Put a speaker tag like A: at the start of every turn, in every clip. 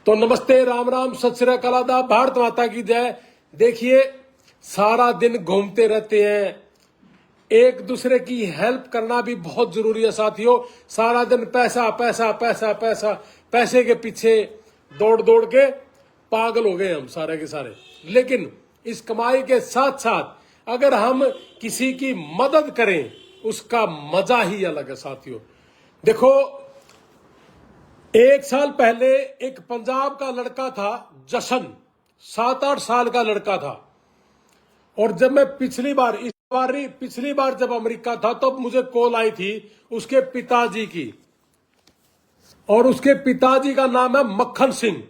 A: तो नमस्ते, राम राम, सत श्री अकाल, आदाब, भारत माता की जय। देखिए, सारा दिन घूमते रहते हैं, एक दूसरे की हेल्प करना भी बहुत जरूरी है साथियों। सारा दिन पैसा पैसा पैसा पैसा, पैसे के पीछे दौड़ दौड़ के पागल हो गए हम सारे के सारे। लेकिन इस कमाई के साथ साथ अगर हम किसी की मदद करें, उसका मजा ही अलग है साथियों। देखो, एक साल पहले एक पंजाब का लड़का था, जशन, 7-8 साल का लड़का था। और जब मैं पिछली बार जब अमेरिका था, तब मुझे कॉल आई थी उसके पिताजी की। और उसके पिताजी का नाम है मक्खन सिंह,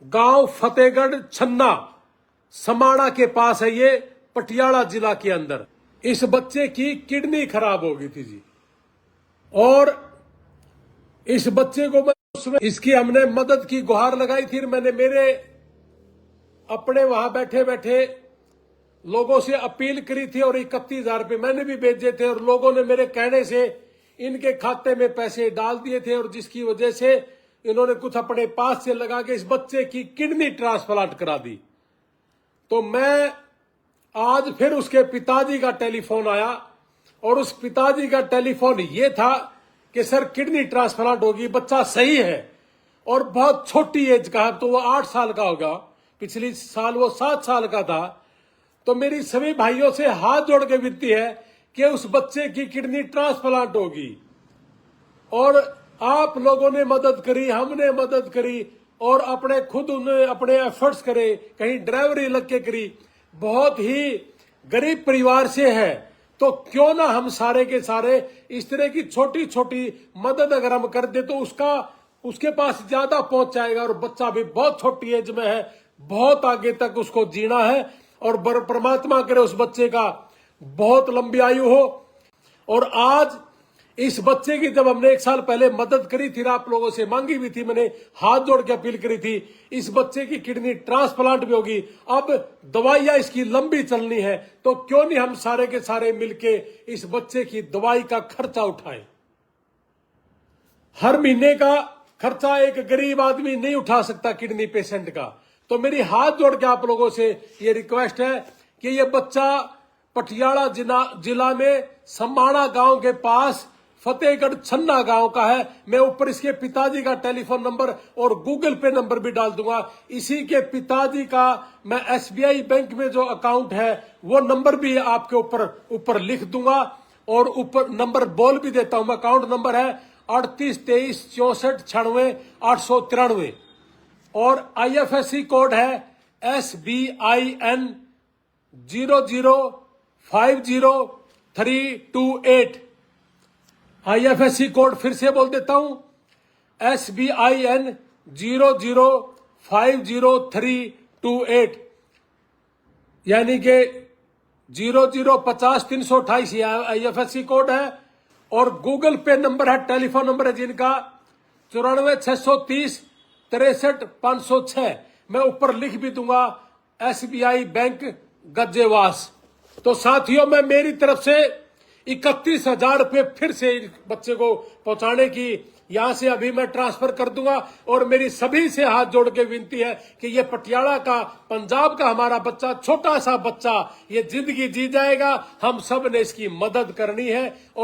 A: गांव फतेहगढ़ छन्ना, समाणा के पास है ये, पटियाला जिला के अंदर। इस बच्चे की किडनी खराब हो गई थी जी। और इस बच्चे को इसकी हमने मदद की गुहार लगाई थी। मैंने मेरे अपने वहां बैठे बैठे लोगों से अपील करी थी और 31,000 रुपये मैंने भी भेजे थे। और लोगों ने मेरे कहने से इनके खाते में पैसे डाल दिए थे, और जिसकी वजह से इन्होंने कुछ अपने पास से लगा के इस बच्चे की किडनी ट्रांसप्लांट करा दी। तो मैं आज फिर उसके पिताजी का टेलीफोन आया, और उस पिताजी का टेलीफोन ये था कि सर, किडनी ट्रांसप्लांट होगी, बच्चा सही है और बहुत छोटी एज का है। तो वो 8 साल का होगा, पिछली साल वो 7 साल का था। तो मेरी सभी भाइयों से हाथ जोड़ के विनती है कि उस बच्चे की किडनी ट्रांसप्लांट होगी। और आप लोगों ने मदद करी, हमने मदद करी, और अपने खुद उन्हें अपने एफर्ट्स करे, कहीं ड्राइवरी लग के करी। बहुत ही गरीब परिवार से है, तो क्यों ना हम सारे के सारे इस तरह की छोटी छोटी मदद अगर हम कर दे तो उसके पास ज्यादा पहुंच जाएगा। और बच्चा भी बहुत छोटी एज में है, बहुत आगे तक उसको जीना है, और परमात्मा करे उस बच्चे का बहुत लंबी आयु हो। और आज इस बच्चे की जब हमने 1 साल पहले मदद करी थी, आप लोगों से मांगी भी थी, मैंने हाथ जोड़ के अपील करी थी, इस बच्चे की किडनी ट्रांसप्लांट भी होगी। अब दवाइयां इसकी लंबी चलनी है, तो क्यों नहीं हम सारे के सारे मिलके इस बच्चे की दवाई का खर्चा उठाएं। हर महीने का खर्चा एक गरीब आदमी नहीं उठा सकता किडनी पेशेंट का। तो मेरी हाथ जोड़ के आप लोगों से ये रिक्वेस्ट है कि ये बच्चा पटियाला जिला में समाणा गांव के पास फतेहगढ़ छन्ना गांव का है। मैं ऊपर इसके पिताजी का टेलीफोन नंबर और गूगल पे नंबर भी डाल दूंगा। इसी के पिताजी का मैं SBI बैंक में जो अकाउंट है वो नंबर भी आपके ऊपर लिख दूंगा, और ऊपर नंबर बोल भी देता हूं। अकाउंट नंबर है 38236496 और IFSC कोड है SBIN 0050328। IFSC कोड फिर से बोल देता हूं, SBIN 0050328, यानी कि 0050328 IFSC कोड है। और गूगल पे नंबर है, टेलीफोन नंबर है जिनका 94 630 63 506। मैं ऊपर लिख भी दूंगा, SBI बैंक गज्जेवास। तो साथियों, मैं मेरी तरफ से 31,000 रुपये फिर से बच्चे को पहुंचाने की यहां से अभी मैं ट्रांसफर कर दूंगा। और मेरी सभी से हाथ जोड़ के विनती है कि ये पटियाला का, पंजाब का हमारा बच्चा, छोटा सा बच्चा, ये जिंदगी जी जाएगा। हम सब ने इसकी मदद करनी है। और